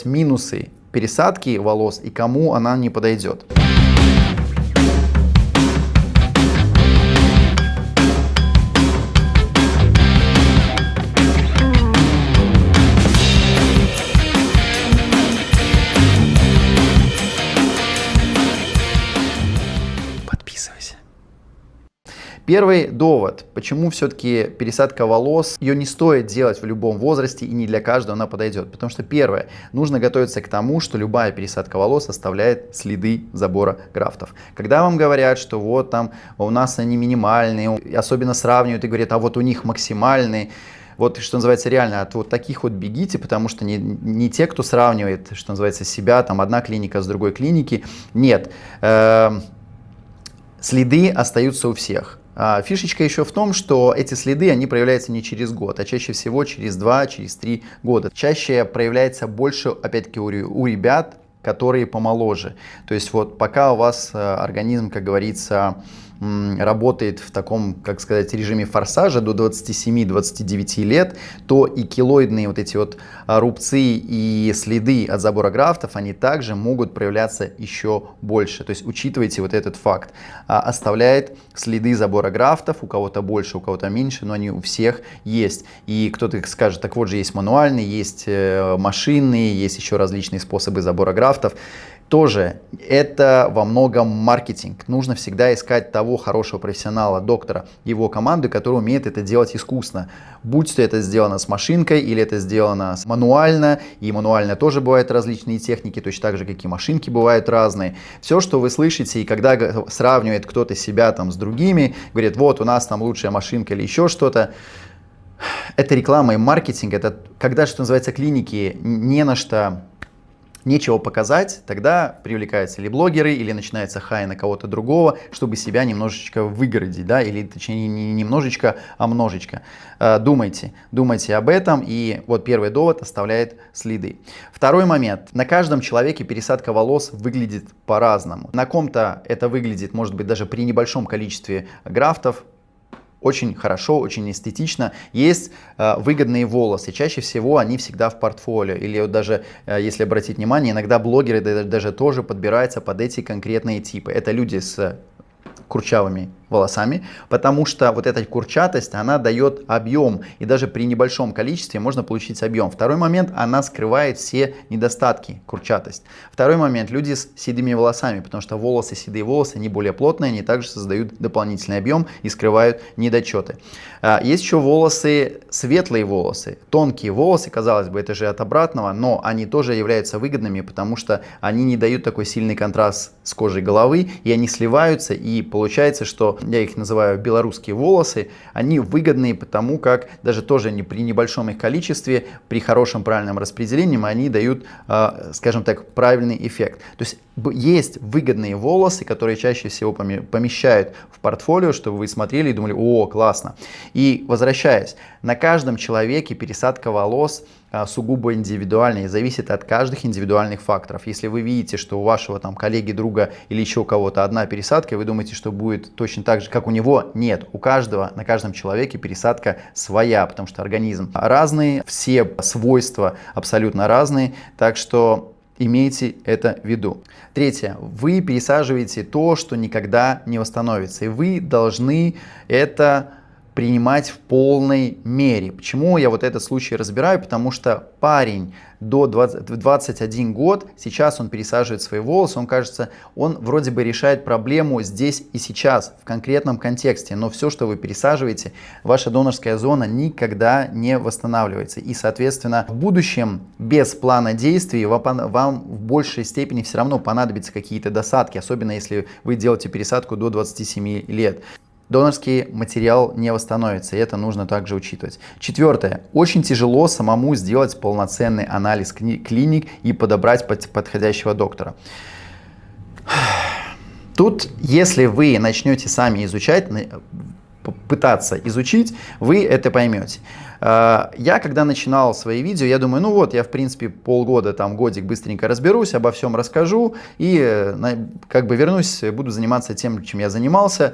Минусы пересадки волос и кому она не подойдет. Подписывайся. Первый довод, почему все-таки пересадка волос, ее не стоит делать в любом возрасте и не для каждого она подойдет. Потому что первое, нужно готовиться к тому, что любая пересадка волос оставляет следы забора графтов. Когда вам говорят, что вот там у нас они минимальные, особенно сравнивают и говорят, а вот у них максимальные. Вот, что называется, реально от вот таких вот бегите, потому что не те, кто сравнивает, что называется, себя, там одна клиника с другой клиники. Нет, следы остаются у всех. Фишечка еще в том, что эти следы, они проявляются не через год, а чаще всего через 2, через 3 года. Чаще проявляется больше, опять-таки, у ребят, которые помоложе. То есть вот пока у вас организм, как говорится, работает в таком, как сказать, режиме форсажа до 27-29 лет, то и килоидные вот эти вот рубцы и следы от забора графтов, они также могут проявляться еще больше. То есть учитывайте вот этот факт. Оставляет следы забора графтов, у кого-то больше, у кого-то меньше, но они у всех есть. И кто-то скажет, так вот же есть мануальные, есть машинные, есть еще различные способы забора графтов. Тоже это во многом маркетинг. Нужно всегда искать того хорошего профессионала, доктора, его команды, который умеет это делать искусно. Будь то это сделано с машинкой или это сделано мануально, и мануально тоже бывают различные техники, точно так же, как и машинки бывают разные. Все, что вы слышите, и когда сравнивает кто-то себя там с другими, говорит, вот у нас там лучшая машинка или еще что-то, это реклама и маркетинг, это когда, что называется, клиники не на что... Нечего показать, тогда привлекаются или блогеры, или начинается хай на кого-то другого, чтобы себя немножечко выгородить, да, или точнее не немножечко, а множечко. Думайте об этом, и вот первый довод оставляет следы. Второй момент. На каждом человеке пересадка волос выглядит по-разному. На ком-то это выглядит, может быть, даже при небольшом количестве графтов, очень хорошо, очень эстетично. Есть выгодные волосы. Чаще всего они всегда в портфолио. Или вот даже, если обратить внимание, иногда блогеры даже тоже подбираются под эти конкретные типы. Это люди с курчавыми волосами, потому что вот эта курчатость, она дает объем, и даже при небольшом количестве можно получить объем. Второй момент, она скрывает все недостатки, курчатость. Второй момент, люди с седыми волосами, потому что волосы, седые волосы, они более плотные, они также создают дополнительный объем и скрывают недочеты. Есть еще волосы, светлые волосы, тонкие волосы, казалось бы, это же от обратного, но они тоже являются выгодными, потому что они не дают такой сильный контраст с кожей головы, и они сливаются, и получается, что я их называю белорусские волосы, они выгодные, потому как даже тоже при небольшом их количестве, при хорошем правильном распределении, они дают, скажем так, правильный эффект. То есть есть выгодные волосы, которые чаще всего помещают в портфолио, чтобы вы смотрели и думали, о, классно. И возвращаясь, на каждом человеке пересадка волос сугубо индивидуальная и зависит от каждых индивидуальных факторов. Если вы видите, что у вашего там коллеги, друга или еще у кого-то одна пересадка, и вы думаете, что будет точно так же, как у него, нет. У каждого, на каждом человеке пересадка своя, потому что организм разный, все свойства абсолютно разные, так что имейте это в виду. Третье. Вы пересаживаете то, что никогда не восстановится, и вы должны это принимать в полной мере. Почему я вот этот случай разбираю? Потому что парень до 21 год, сейчас он пересаживает свои волосы, он кажется, он вроде бы решает проблему здесь и сейчас, в конкретном контексте, но все, что вы пересаживаете, ваша донорская зона никогда не восстанавливается. И, соответственно, в будущем без плана действий вам в большей степени все равно понадобятся какие-то досадки, особенно если вы делаете пересадку до 27 лет. Донорский материал не восстановится, и это нужно также учитывать. Четвертое. Очень тяжело самому сделать полноценный анализ клиник и подобрать подходящего доктора. Тут, если вы начнете сами изучать, пытаться изучить, вы это поймете. Я, когда начинал свои видео, я думаю, ну вот, я в принципе полгода, там годик быстренько разберусь, обо всем расскажу и как бы вернусь, буду заниматься тем, чем я занимался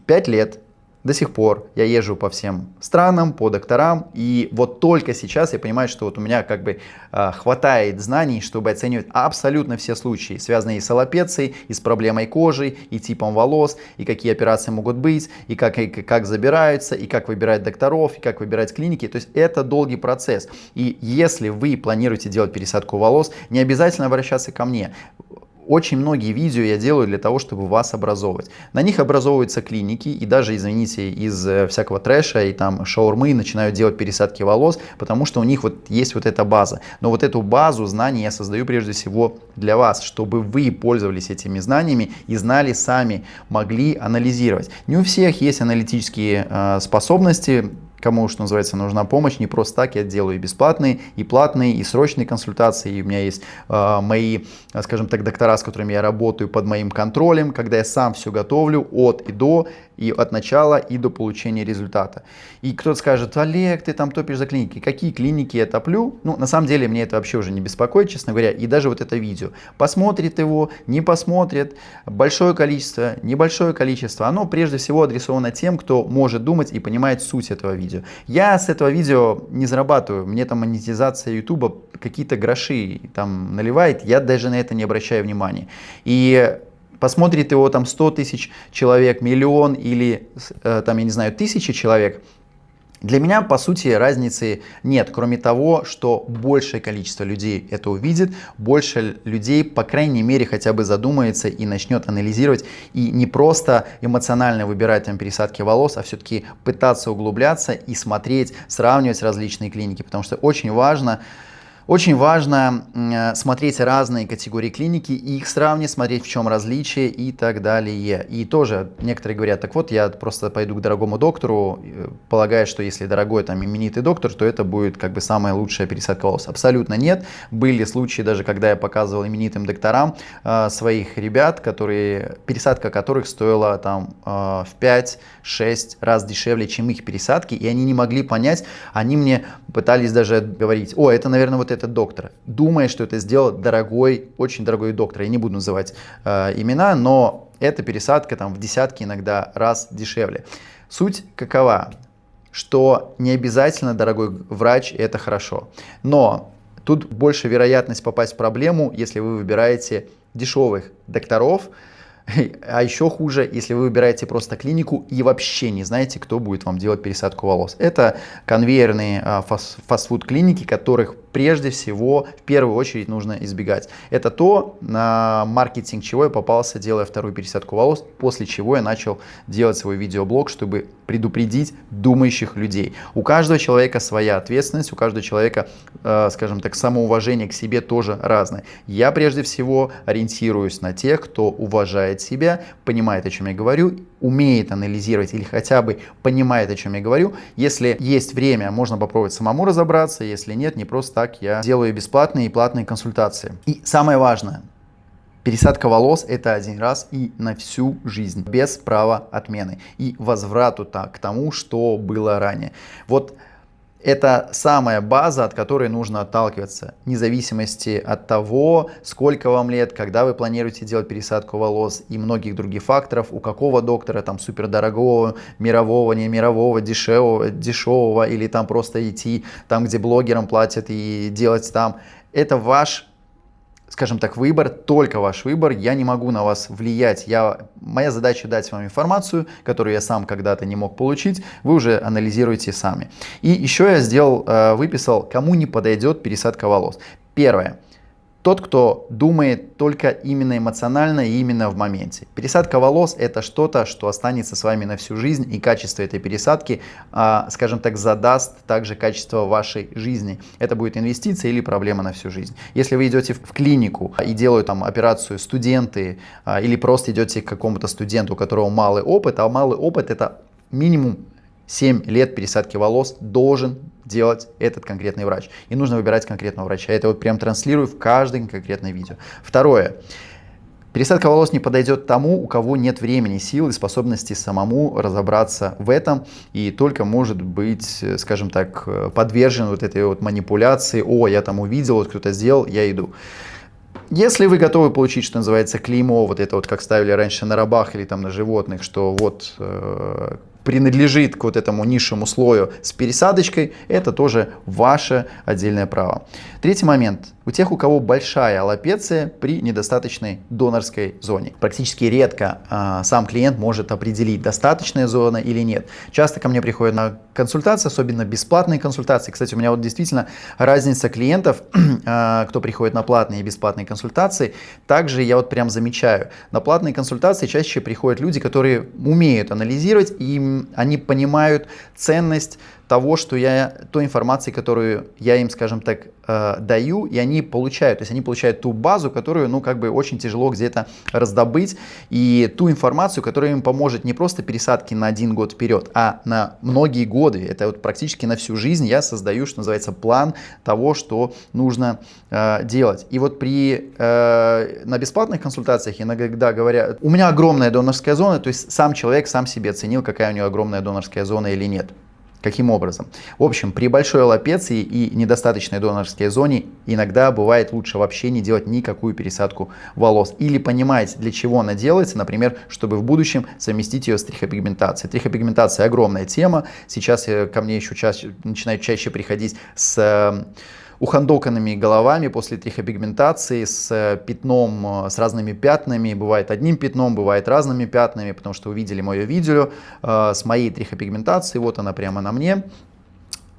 5 лет. до сих пор я езжу по всем странам, по докторам, и вот только сейчас я понимаю, что вот у меня как бы хватает знаний, чтобы оценивать абсолютно все случаи, связанные и с аллопецией, и с проблемой кожи, и типом волос, и какие операции могут быть, и как забираются, и как выбирать докторов, и как выбирать клиники. То есть это долгий процесс. И если вы планируете делать пересадку волос, не обязательно обращаться ко мне. Очень многие видео я делаю для того, чтобы вас образовывать. На них образовываются клиники, и даже, извините, из всякого трэша и там шаурмы начинают делать пересадки волос, потому что у них вот есть вот эта база. Но вот эту базу знаний я создаю прежде всего для вас, чтобы вы пользовались этими знаниями и знали сами, могли анализировать. Не у всех есть аналитические способности. Кому, что называется, нужна помощь, не просто так, я делаю и бесплатные, и платные, и срочные консультации, и у меня есть мои, скажем так, доктора, с которыми я работаю под моим контролем, когда я сам все готовлю от и до, и от начала, и до получения результата. И кто-то скажет: Олег, ты там топишь за клиники. Какие клиники я топлю? Ну, на самом деле, мне это вообще уже не беспокоит, честно говоря, и даже вот это видео. Посмотрит его, не посмотрит, большое количество, небольшое количество, оно прежде всего адресовано тем, кто может думать и понимает суть этого видео. Я с этого видео не зарабатываю, мне там монетизация YouTube какие-то гроши там наливает, я даже на это не обращаю внимания. И посмотрит его там 100 тысяч человек, миллион или там, я не знаю, 1000 человек. Для меня, по сути, разницы нет, кроме того, что большее количество людей это увидит, больше людей, по крайней мере, хотя бы задумается и начнет анализировать, и не просто эмоционально выбирать там пересадки волос, а все-таки пытаться углубляться и смотреть, сравнивать различные клиники, потому что очень важно смотреть разные категории клиники, их сравнивать, смотреть, в чем различие и так далее. И тоже некоторые говорят: так вот, я просто пойду к дорогому доктору, полагая, что если дорогой там именитый доктор, то это будет как бы самая лучшая пересадка волос. Абсолютно нет. Были случаи даже, когда я показывал именитым докторам своих ребят, пересадка которых стоила там в 5-6 раз дешевле, чем их пересадки, и они не могли понять, они мне пытались даже говорить: о, это, наверное, вот этот доктор, думая, что это сделал дорогой, очень дорогой доктор. Я не буду называть имена, но эта пересадка там в десятки иногда раз дешевле. Суть какова? Что не обязательно дорогой врач — это хорошо. Но тут больше вероятность попасть в проблему, если вы выбираете дешевых докторов. А еще хуже, если вы выбираете просто клинику и вообще не знаете, кто будет вам делать пересадку волос. Это конвейерные фастфуд клиники, которых прежде всего в первую очередь нужно избегать. Это то, на маркетинг чего я попался, делая вторую пересадку волос, после чего я начал делать свой видеоблог, чтобы предупредить думающих людей. У каждого человека своя ответственность, у каждого человека, скажем так, самоуважение к себе тоже разное. Я прежде всего ориентируюсь на тех, кто уважает себя, понимает, о чем я говорю, умеет анализировать или хотя бы понимает, о чем я говорю. Если есть время, можно попробовать самому разобраться, если нет, не просто так я делаю бесплатные и платные консультации. И самое важное, пересадка волос — это один раз и на всю жизнь, без права отмены и возврату к тому, что было ранее. Вот это самая база, от которой нужно отталкиваться, вне зависимости от того, сколько вам лет, когда вы планируете делать пересадку волос и многих других факторов, у какого доктора, там супердорогого, мирового, не мирового, дешевого, или там просто идти там, где блогерам платят, и делать там. Это ваш, скажем так, выбор, только ваш выбор. Я не могу на вас влиять. Моя задача дать вам информацию, которую я сам когда-то не мог получить. Вы уже анализируете сами. И еще я выписал, кому не подойдет пересадка волос. Первое. Тот, кто думает только именно эмоционально и именно в моменте. Пересадка волос — это что-то, что останется с вами на всю жизнь, и качество этой пересадки, скажем так, задаст также качество вашей жизни. Это будет инвестиция или проблема на всю жизнь. Если вы идете в клинику и делают там операцию студенты, или просто идете к какому-то студенту, у которого малый опыт, а малый опыт — это минимум 7 лет пересадки волос должен делать этот конкретный врач. И нужно выбирать конкретного врача. Это вот прям транслирую в каждое конкретное видео. Второе. Пересадка волос не подойдет тому, у кого нет времени, сил и способности самому разобраться в этом и только может быть, скажем так, подвержен вот этой вот манипуляции: о, я там увидел, вот кто-то сделал, я иду. Если вы готовы получить, что называется, клеймо, вот это вот как ставили раньше на рабах или там на животных, что вот принадлежит к вот этому низшему слою с пересадочкой, это тоже ваше отдельное право. Третий момент. У тех, у кого большая аллопеция при недостаточной донорской зоне. Практически редко сам клиент может определить, достаточная зона или нет. Часто ко мне приходят на консультации, особенно бесплатные консультации. Кстати, у меня вот действительно разница клиентов, кто приходит на платные и бесплатные консультации. Также я вот прям замечаю, на платные консультации чаще приходят люди, которые умеют анализировать, и они понимают ценность того, что той информации, которую я им, скажем так, даю, и они получают. То есть они получают ту базу, которую, ну, как бы очень тяжело где-то раздобыть, и ту информацию, которая им поможет не просто пересадки на 1 год вперед, а на многие годы. Это вот практически на всю жизнь я создаю, что называется, план того, что нужно делать. И вот на бесплатных консультациях иногда говорят, у меня огромная донорская зона, то есть сам человек сам себе оценил, какая у него огромная донорская зона или нет. Каким образом? В общем, при большой аллопеции и недостаточной донорской зоне иногда бывает лучше вообще не делать никакую пересадку волос. Или понимать, для чего она делается, например, чтобы в будущем совместить ее с трихопигментацией. Трихопигментация огромная тема. Сейчас ко мне еще начинают чаще приходить с ухандоканными головами после трихопигментации, с пятном, с разными пятнами. Бывает одним пятном, бывает разными пятнами, потому что увидели мое видео с моей трихопигментацией. Вот она прямо на мне.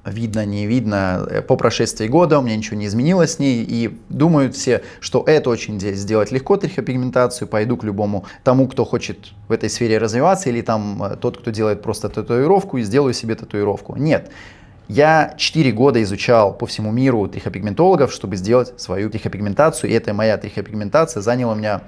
Видно, не видно, по прошествии года у меня ничего не изменилось с ней, и думают все, что это очень сделать легко, трихопигментацию, пойду к любому тому, кто хочет в этой сфере развиваться, или там тот, кто делает просто татуировку, и сделаю себе татуировку. Нет. Я 4 года изучал по всему миру трихопигментологов, чтобы сделать свою трихопигментацию, и эта моя трихопигментация заняла у меня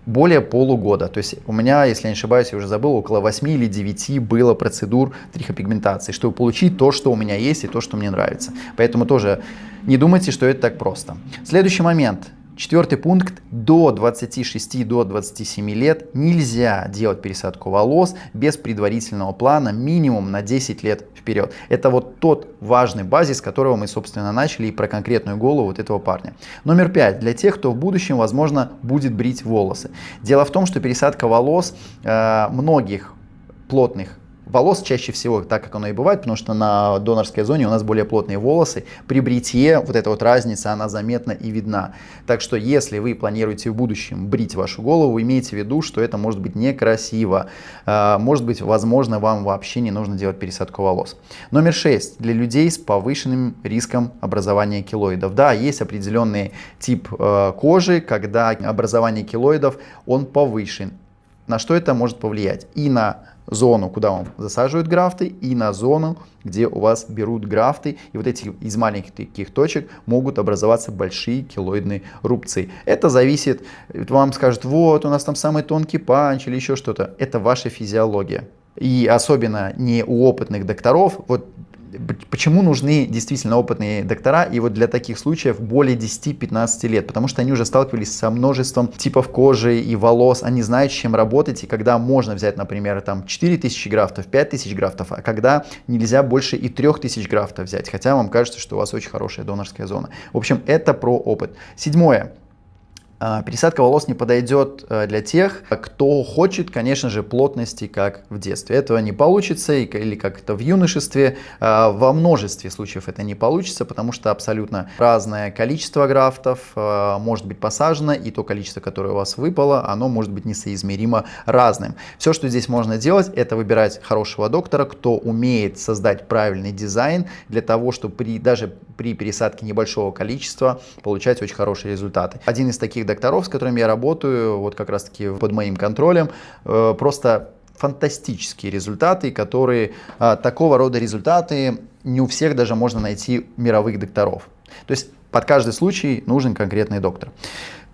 более полугода. То есть у меня, если я не ошибаюсь, я уже забыл, около 8 или 9 было процедур трихопигментации, чтобы получить то, что у меня есть, и то, что мне нравится. Поэтому тоже не думайте, что это так просто. Следующий момент. 4-й пункт. До 26-27 лет нельзя делать пересадку волос без предварительного плана минимум на 10 лет вперед. Это вот тот важный базис, с которого мы, собственно, начали, и про конкретную голову вот этого парня. Номер 5. Для тех, кто в будущем, возможно, будет брить волосы. Дело в том, что пересадка волос многих плотных волос чаще всего, так как оно и бывает, потому что на донорской зоне у нас более плотные волосы. При бритье вот эта вот разница, она заметна и видна. Так что если вы планируете в будущем брить вашу голову, имейте в виду, что это может быть некрасиво. Может быть, возможно, вам вообще не нужно делать пересадку волос. Номер 6. Для людей с повышенным риском образования келоидов. Да, есть определенный тип кожи, когда образование келоидов, он повышен. На что это может повлиять? И на зону, куда вам засаживают графты, и на зону, где у вас берут графты. И вот эти из маленьких таких точек могут образоваться большие келоидные рубцы. Это зависит, вам скажут, вот у нас там самый тонкий панч или еще что-то. Это ваша физиология. И особенно не у опытных докторов. Вот почему нужны действительно опытные доктора, и вот для таких случаев более 10-15 лет, потому что они уже сталкивались со множеством типов кожи и волос, они знают, с чем работать, и когда можно взять, например, там 4000 графтов, 5000 графтов, а когда нельзя больше и 3000 графтов взять, хотя вам кажется, что у вас очень хорошая донорская зона. В общем, это про опыт. 7. Пересадка волос не подойдет для тех, кто хочет, конечно же, плотности, как в детстве. Этого не получится, или как это в юношестве. Во множестве случаев это не получится, потому что абсолютно разное количество графтов может быть посажено, и то количество, которое у вас выпало, оно может быть несоизмеримо разным. Все, что здесь можно делать, это выбирать хорошего доктора, кто умеет создать правильный дизайн для того, чтобы даже при пересадке небольшого количества получать очень хорошие результаты. Один из таких докторов, с которыми я работаю, вот как раз таки под моим контролем, просто фантастические результаты, которые такого рода результаты не у всех даже можно найти мировых докторов. То есть под каждый случай нужен конкретный доктор.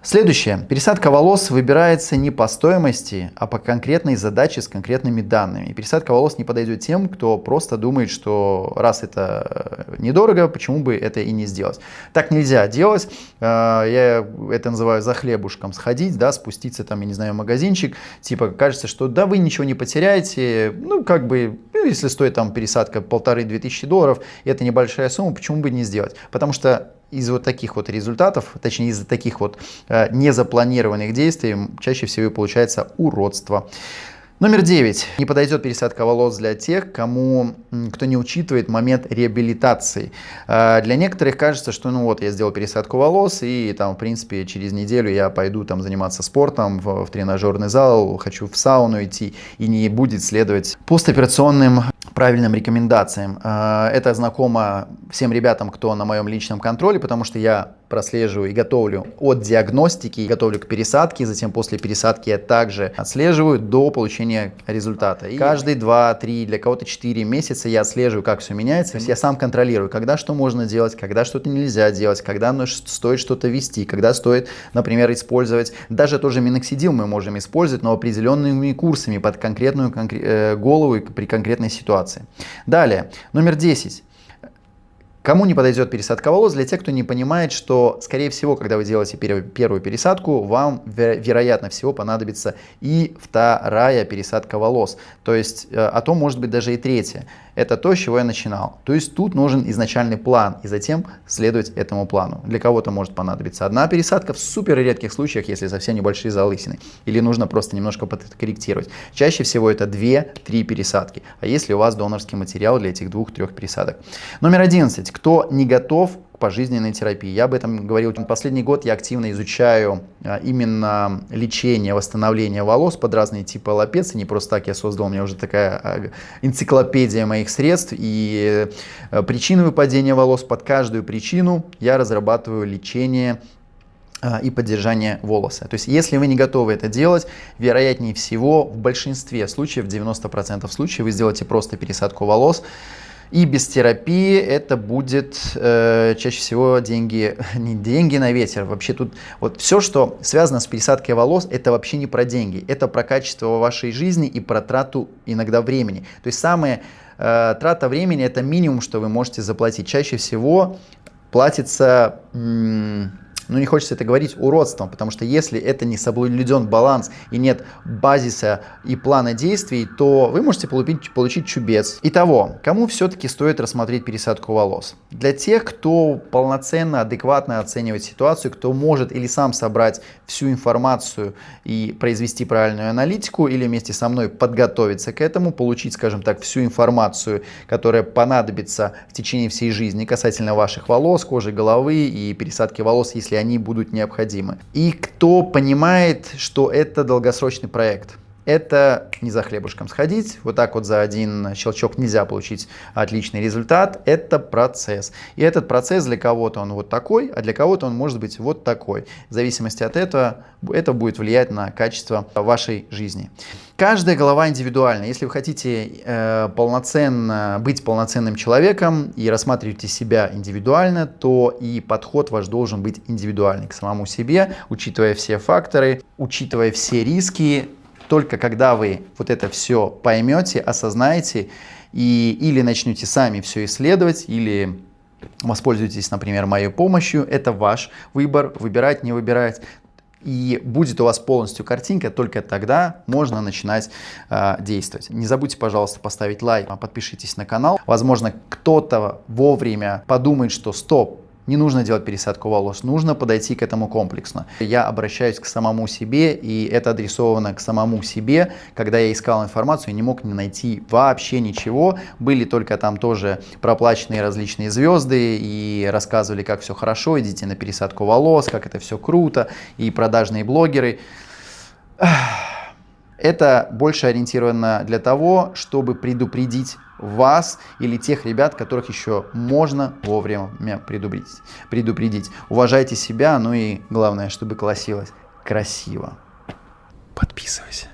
Следующее. Пересадка волос выбирается не по стоимости, а по конкретной задаче с конкретными данными. И пересадка волос не подойдет тем, кто просто думает, что раз это недорого, почему бы это и не сделать. Так нельзя делать. Я это называю за хлебушком сходить, да, спуститься там, я не знаю, в магазинчик. Типа кажется, что да, вы ничего не потеряете. Ну, как бы, если стоит там пересадка 1500-2000 долларов, это небольшая сумма, почему бы не сделать? Потому что из вот таких вот результатов, точнее из-за таких вот незапланированных действий чаще всего и получается уродство. Номер 9. Не подойдет пересадка волос для тех, кто не учитывает момент реабилитации. Для некоторых кажется, что ну вот я сделал пересадку волос и там в принципе через неделю я пойду там заниматься спортом в тренажерный зал, хочу в сауну идти и не будет следовать постоперационным правильным рекомендациям. Это знакомо всем ребятам, кто на моем личном контроле, потому что я прослеживаю и готовлю от диагностики, готовлю к пересадке, затем после пересадки я также отслеживаю до получения результата. И каждые 2-3, для кого-то 4 месяца я отслеживаю, как все меняется. То есть я сам контролирую, когда что можно делать, когда что-то нельзя делать, когда стоит что-то ввести, когда стоит, например, использовать. Даже тоже миноксидил мы можем использовать, но определенными курсами под конкретную голову при конкретной ситуации. Далее, номер 10. Кому не подойдет пересадка волос? Для тех, кто не понимает, что, скорее всего, когда вы делаете первую пересадку, вам, вероятно всего, понадобится и вторая пересадка волос. То есть, а то может быть даже и третья. Это то, с чего я начинал. То есть, тут нужен изначальный план, и затем следовать этому плану. Для кого-то может понадобиться одна пересадка, в супер редких случаях, если совсем небольшие залысины. Или нужно просто немножко подкорректировать. Чаще всего это 2-3 пересадки. А если у вас донорский материал для этих 2-3 пересадок. Номер 11. Кто не готов к пожизненной терапии. Я об этом говорил. Последний год я активно изучаю именно лечение, восстановление волос под разные типы аллопеции. Не просто так я создал, у меня уже такая энциклопедия моих средств. И причины выпадения волос, под каждую причину я разрабатываю лечение и поддержание волоса. То есть, если вы не готовы это делать, вероятнее всего, в большинстве случаев, 90% случаев, вы сделаете просто пересадку волос. И без терапии это будет чаще всего не деньги на ветер. Вообще тут вот все, что связано с пересадкой волос, это вообще не про деньги. Это про качество вашей жизни и про трату иногда времени. То есть самая трата времени это минимум, что вы можете заплатить. Чаще всего платится... Ну, не хочется это говорить уродством, потому что если это не соблюден баланс и нет базиса и плана действий, то вы можете получить чубец. Итого, кому все-таки стоит рассмотреть пересадку волос? Для тех, кто полноценно, адекватно оценивает ситуацию, кто может или сам собрать всю информацию и произвести правильную аналитику, или вместе со мной подготовиться к этому, получить, скажем так, всю информацию, которая понадобится в течение всей жизни касательно ваших волос, кожи головы и пересадки волос, если они будут необходимы. И кто понимает, что это долгосрочный проект. Это не за хлебушком сходить, вот так вот за один щелчок нельзя получить отличный результат, это процесс. И этот процесс для кого-то он вот такой, а для кого-то он может быть вот такой. В зависимости от этого, это будет влиять на качество вашей жизни. Каждая голова индивидуальна. Если вы хотите быть полноценным человеком и рассматриваете себя индивидуально, то и подход ваш должен быть индивидуальный к самому себе, учитывая все факторы, учитывая все риски. Только когда вы вот это все поймете, осознаете или начнете сами все исследовать, или воспользуетесь, например, моей помощью, это ваш выбор, выбирать, не выбирать. И будет у вас полностью картинка, только тогда можно начинать действовать. Не забудьте, пожалуйста, поставить лайк, подпишитесь на канал. Возможно, кто-то вовремя подумает, что стоп, не нужно делать пересадку волос, нужно подойти к этому комплексно. Я обращаюсь к самому себе, и это адресовано к самому себе. Когда я искал информацию, я не мог найти вообще ничего. Были только там тоже проплаченные различные звезды и рассказывали, как все хорошо, идите на пересадку волос, как это все круто, и продажные блогеры. Это больше ориентировано для того, чтобы предупредить вас или тех ребят, которых еще можно вовремя предупредить. Уважайте себя, ну и главное, чтобы колосилось красиво. Подписывайся.